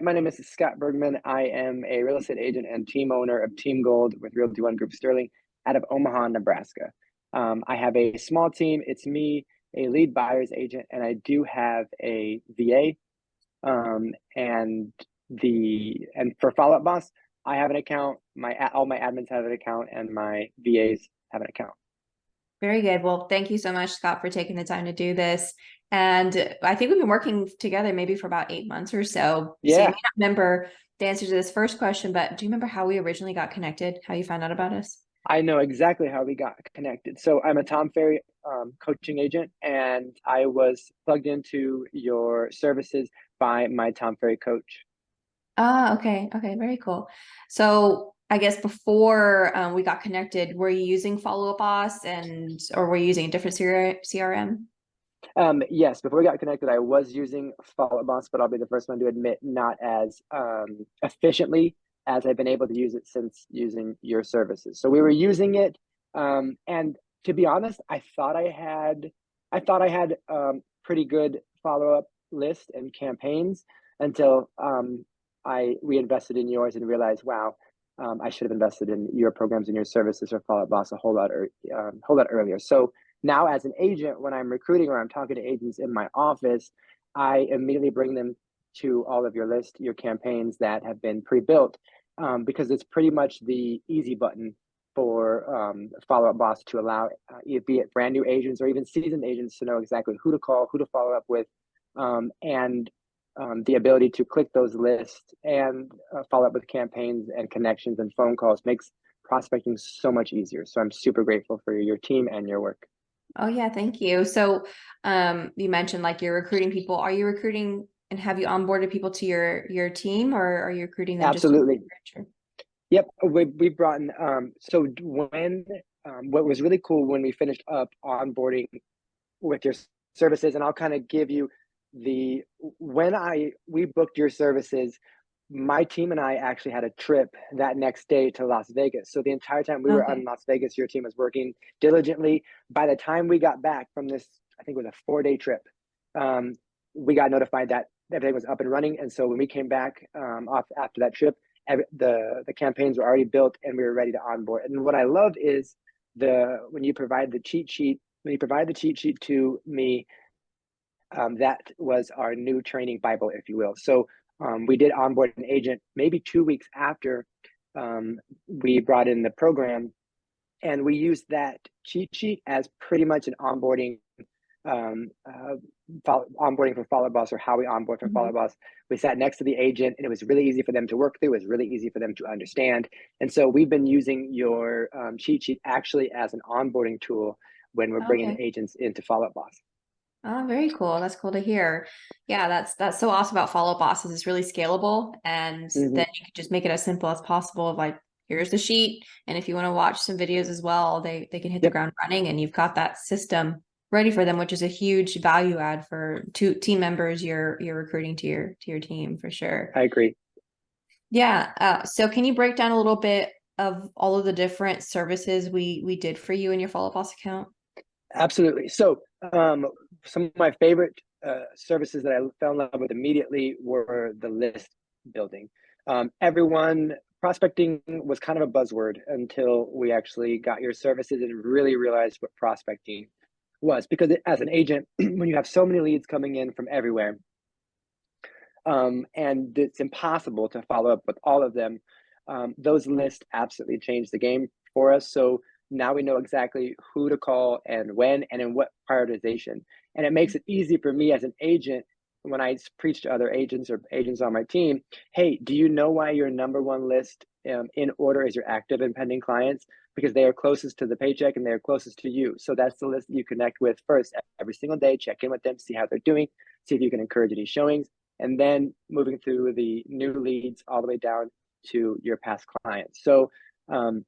my name is Scott Bergmann. I am a real estate agent and team owner of Team Gold with Realty One Group Sterling out of Omaha, Nebraska. I have a small team. It's me, a lead buyer's agent, and I do have a VA. And for Follow Up Boss, I have an account. All my admins have an account, and my VAs have an account. Very good. Well, thank you so much, Scott, for taking the time to do this. And I think we've been working together maybe for about 8 months or so. So you may Yeah, not remember the answer to this first question, but do you remember how we originally got connected? How you found out about us? I know exactly how we got connected. So I'm a Tom Ferry coaching agent, and I was plugged into your services by my Tom Ferry coach. Ah, okay. Okay, very cool. So I guess before we got connected, were you using Follow Up Boss or were you using a different CRM? Yes, before we got connected, I was using Follow Boss, but I'll be the first one to admit not as efficiently as I've been able to use it since using your services. So we were using it, and to be honest, I thought I had pretty good follow up list and campaigns until we invested in yours and realized, wow, I should have invested in your programs and your services or Follow Up Boss a whole lot earlier. So now, as an agent, when I'm recruiting or I'm talking to agents in my office, I immediately bring them to all of your list, your campaigns that have been pre-built, because it's pretty much the easy button for Follow Up Boss to allow, be it brand new agents or even seasoned agents, to know exactly who to call, who to follow up with, and the ability to click those lists and follow up with campaigns and connections and phone calls makes prospecting so much easier. So I'm super grateful for your team and your work. Oh yeah, thank you. So you mentioned like you're recruiting people. Are you recruiting and have you onboarded people to your team, or are you recruiting them just to Absolutely. Yep. We brought in, so when, what was really cool when we finished up onboarding with your services, and I'll kind of give you we booked your services, my team and I actually had a trip that next day to Las Vegas. So the entire time we were Okay. on Las Vegas, your team was working diligently. By the time we got back from this, I think it was a 4-day trip, um, we got notified that everything was up and running. And so when we came back off after that trip, the campaigns were already built and we were ready to onboard. And what I love is when you provide the cheat sheet, to me, that was our new training Bible, if you will. So we did onboard an agent maybe 2 weeks after we brought in the program, and we used that cheat sheet as pretty much an um, uh, onboarding for Follow Boss, or how we onboard for Mhm. Follow Boss. We sat next to the agent, and it was really easy for them to work through. It was really easy for them to understand. And so we've been using your cheat sheet actually as an onboarding tool when we're bringing Okay. agents into Follow Up Boss. Oh, very cool. That's cool to hear. Yeah, that's so awesome about Follow Up Bosses. It's really scalable, and Mm-hmm. then you can just make it as simple as possible. Of like, here's the sheet, and if you want to watch some videos as well, they can hit the Yep, ground running, and you've got that system ready for them, which is a huge value add for two team members you're recruiting to your team for sure. I agree. Yeah. So can you break down a little bit of all of the different services we did for you in your Follow Up Boss account? Absolutely. So, some of my favorite services that I fell in love with immediately were the list building. Everyone, prospecting was kind of a buzzword until we actually got your services and really realized what prospecting was. Because as an agent, when you have so many leads coming in from everywhere, and it's impossible to follow up with all of them, those lists absolutely changed the game for us. So now we know exactly who to call and when and in what prioritization. And it makes it easy for me as an agent when I preach to other agents or agents on my team. Hey, do you know why your number one list in order is your active and pending clients? Because they are closest to the paycheck and they're closest to you. So that's the list that you connect with first every single day. Check in with them, see how they're doing, see if you can encourage any showings, and then moving through the new leads all the way down to your past clients. So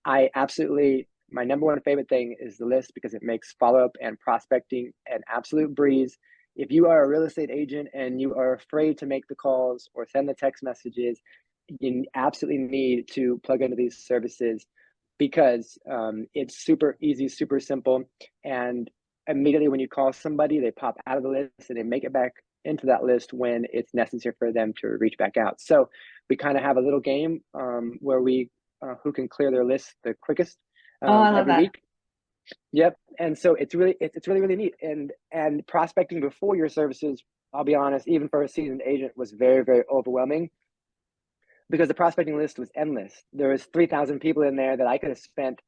I absolutely, my number one favorite thing is the list, because it makes follow-up and prospecting an absolute breeze. If you are a real estate agent and you are afraid to make the calls or send the text messages, you absolutely need to plug into these services, because it's super easy, super simple, and immediately when you call somebody, they pop out of the list and they make it back into that list when it's necessary for them to reach back out. So we kind of have a little game where we who can clear their list the quickest Oh, I love every that. week. Yep. And so it's really neat. And prospecting before your services, I'll be honest, even for a seasoned agent, was very overwhelming because the prospecting list was endless. There was 3,000 people in there that I could have spent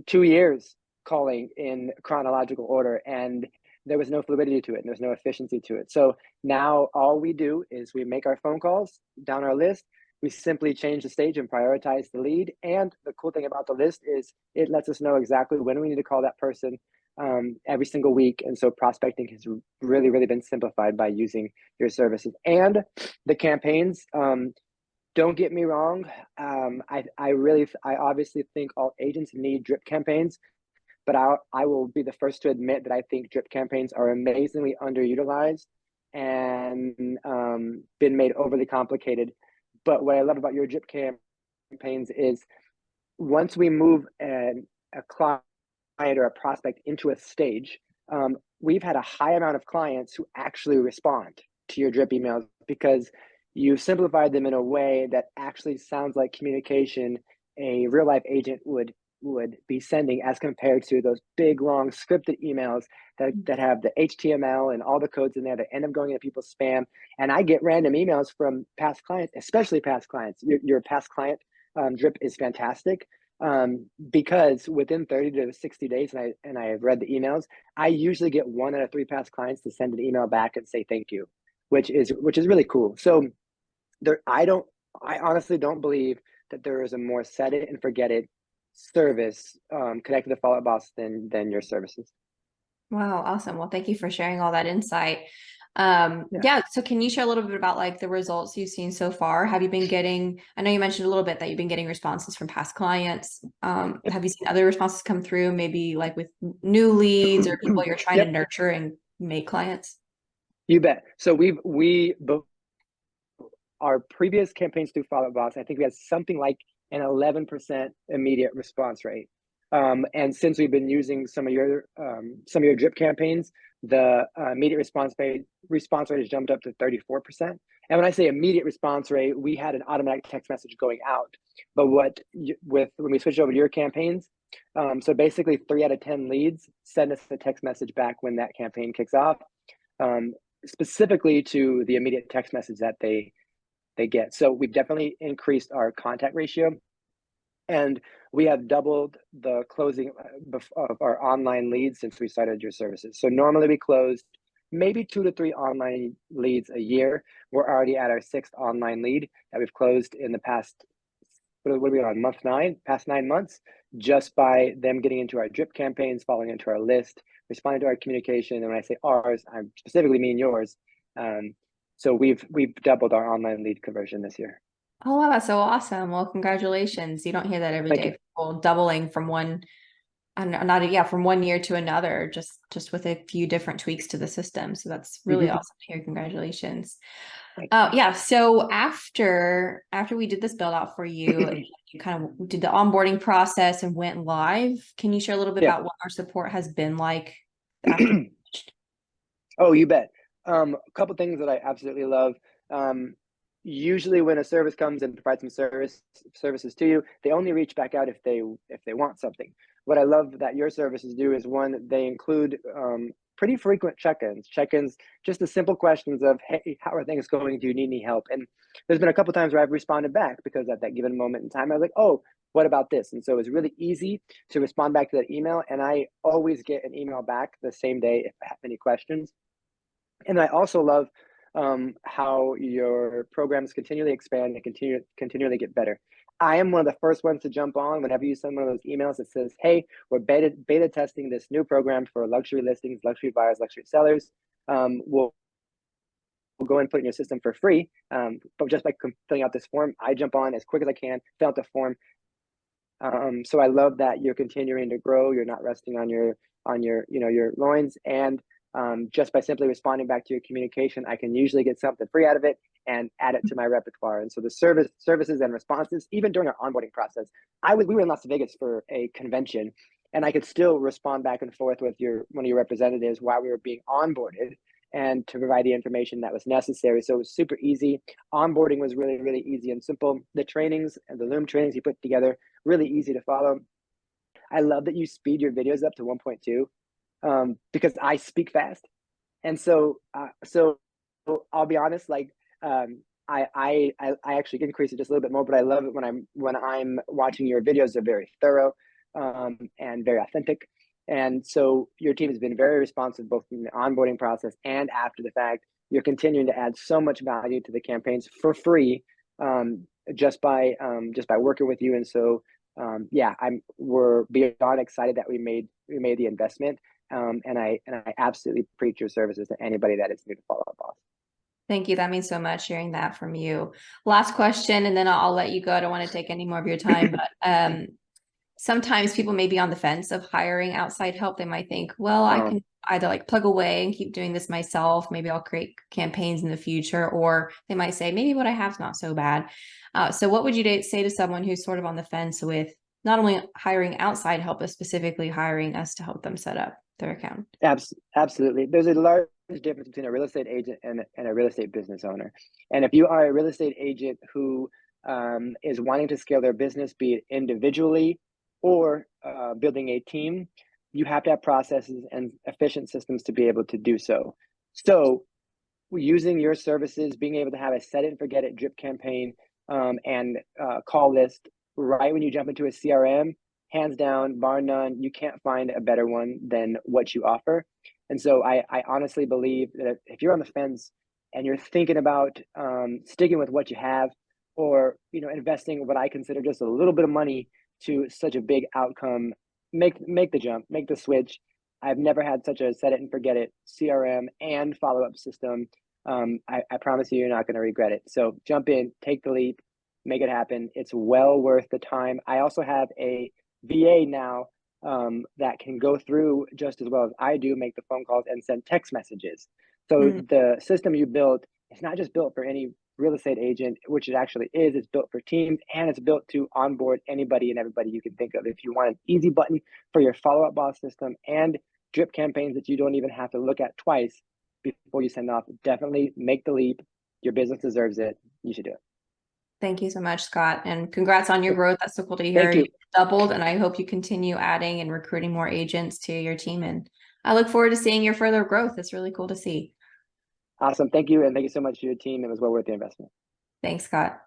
2 years calling in chronological order, and there was no fluidity to it, and there's no efficiency to it. So now all we do is we make our phone calls down our list. We simply change the stage and prioritize the lead. And the cool thing about the list is it lets us know exactly when we need to call that person every single week. And so prospecting has really been simplified by using your services. And the campaigns, don't get me wrong. I obviously think all agents need drip campaigns, but I will be the first to admit that I think drip campaigns are amazingly underutilized and been made overly complicated. But what I love about your drip campaigns is once we move a client or a prospect into a stage, we've had a high amount of clients who actually respond to your drip emails because you simplified them in a way that actually sounds like communication a real life agent would be sending, as compared to those big long scripted emails that have the HTML and all the codes in there that end up going into people's spam. And I get random emails from past clients, especially past clients. Your past client drip is fantastic because within 30 to 60 days, and I have read the emails, I usually get 1 out of 3 past clients to send an email back and say thank you, which is really cool. So I honestly don't believe that there is a more set it and forget it service connected to Follow Up Boss than your services. Wow, awesome. Well, thank you for sharing all that insight. Yeah. Yeah, so can you share a little bit about like the results you've seen so far? Have you been getting, I know you mentioned a little bit that you've been getting responses from past clients. Have you seen other responses come through, maybe like with new leads or people you're trying to Yep, nurture and make clients? you bet. So our previous campaigns through Follow Up Boss, I think we had something like an 11% immediate response rate. And since we've been using some of your drip campaigns, the immediate response rate has jumped up to 34%. And when I say immediate response rate, we had an automatic text message going out. But when we switched over to your campaigns, so basically 3 out of 10 leads send us a text message back when that campaign kicks off, specifically to the immediate text message that they get. So we've definitely increased our contact ratio, and we have doubled the closing of our online leads since we started your services. So normally we closed maybe 2 to 3 online leads a year. We're already at our 6th online lead that we've closed in the past, what are we on, past 9 months, just by them getting into our drip campaigns, falling into our list, responding to our communication. And when I say ours, I specifically mean yours. So we've doubled our online lead conversion this year. Oh, wow, that's so awesome. Well, congratulations. You don't hear that every Thank day. you. People doubling from one, yeah, from one year to another, just with a few different tweaks to the system. So that's really Mm-hmm. awesome to hear. Congratulations. Thank Yeah. So after we did this build out for you, you. you kind of did the onboarding process and went live. Can you share a little bit Yeah. about what our support has been like after? Oh, you bet. A couple things that I absolutely love. Usually when a service comes and provides some services to you, they only reach back out if they want something. What I love that your services do is, one, they include pretty frequent check-ins, just the simple questions of, hey, how are things going? Do you need any help? And there's been a couple times where I've responded back because at that given moment in time, I was like, oh, what about this? And so it's really easy to respond back to that email. And I always get an email back the same day if I have any questions. And I also love how your programs continually expand and continually get better. I am one of the first ones to jump on whenever you send one of those emails that says, hey, we're beta testing this new program for luxury listings, luxury buyers, luxury sellers. We'll go and put it in your system for free. But just by filling out this form, I jump on as quick as I can, fill out the form. So I love that you're continuing to grow. You're not resting on your your loins, and just by simply responding back to your communication, I can usually get something free out of it and add it to my repertoire. And so the services and responses, even during our onboarding process, we were in Las Vegas for a convention, and I could still respond back and forth with one of your representatives while we were being onboarded. and to provide the information that was necessary. So it was super easy. Onboarding was really, really easy and simple. The trainings and the Loom trainings you put together, really easy to follow. I love that you speed your videos up to 1.2 because I speak fast. And so I'll be honest, like I actually increase it just a little bit more, but I love it when I'm watching your videos. They're very thorough and very authentic. And so your team has been very responsive both in the onboarding process and after the fact. You're continuing to add so much value to the campaigns for free just by working with you. And so yeah, we're beyond excited that we made the investment. And I absolutely preach your services to anybody that is new to Follow Up Boss. Thank you. That means so much hearing that from you. Last question, and then I'll let you go. I don't want to take any more of your time, but sometimes people may be on the fence of hiring outside help. They might think, well, I can either like plug away and keep doing this myself. Maybe I'll create campaigns in the future, or they might say, maybe what I have is not so bad. So what would you say to someone who's sort of on the fence with not only hiring outside help, but specifically hiring us to help them set up their account? Absolutely. There's a large difference between a real estate agent and a real estate business owner. And if you are a real estate agent who is wanting to scale their business, be it individually or building a team, you have to have processes and efficient systems to be able to do so. So using your services, being able to have a set it and forget it drip campaign and call list right when you jump into a CRM, hands down, bar none, you can't find a better one than what you offer. And so I honestly believe that if you're on the fence and you're thinking about sticking with what you have, or investing what I consider just a little bit of money to such a big outcome, make the jump, make the switch. I've never had such a set it and forget it CRM and follow-up system. I promise you're not going to regret it. So jump in, take the leap, make it happen. It's well worth the time. I also have a VA now that can go through just as well as I do, make the phone calls and send text messages. So the system you built, it's not just built for any real estate agent, which it actually is. It's built for teams, and it's built to onboard anybody and everybody you can think of. If you want an easy button for your Follow-Up Boss system and drip campaigns that you don't even have to look at twice before you send off, definitely make the leap. Your business deserves it. You should do it. Thank you so much, Scott, and congrats on your growth. That's so cool to hear. Thank you. You doubled, and I hope you continue adding and recruiting more agents to your team. And I look forward to seeing your further growth. It's really cool to see. Awesome. Thank you. And thank you so much to your team. It was well worth the investment. Thanks, Scott.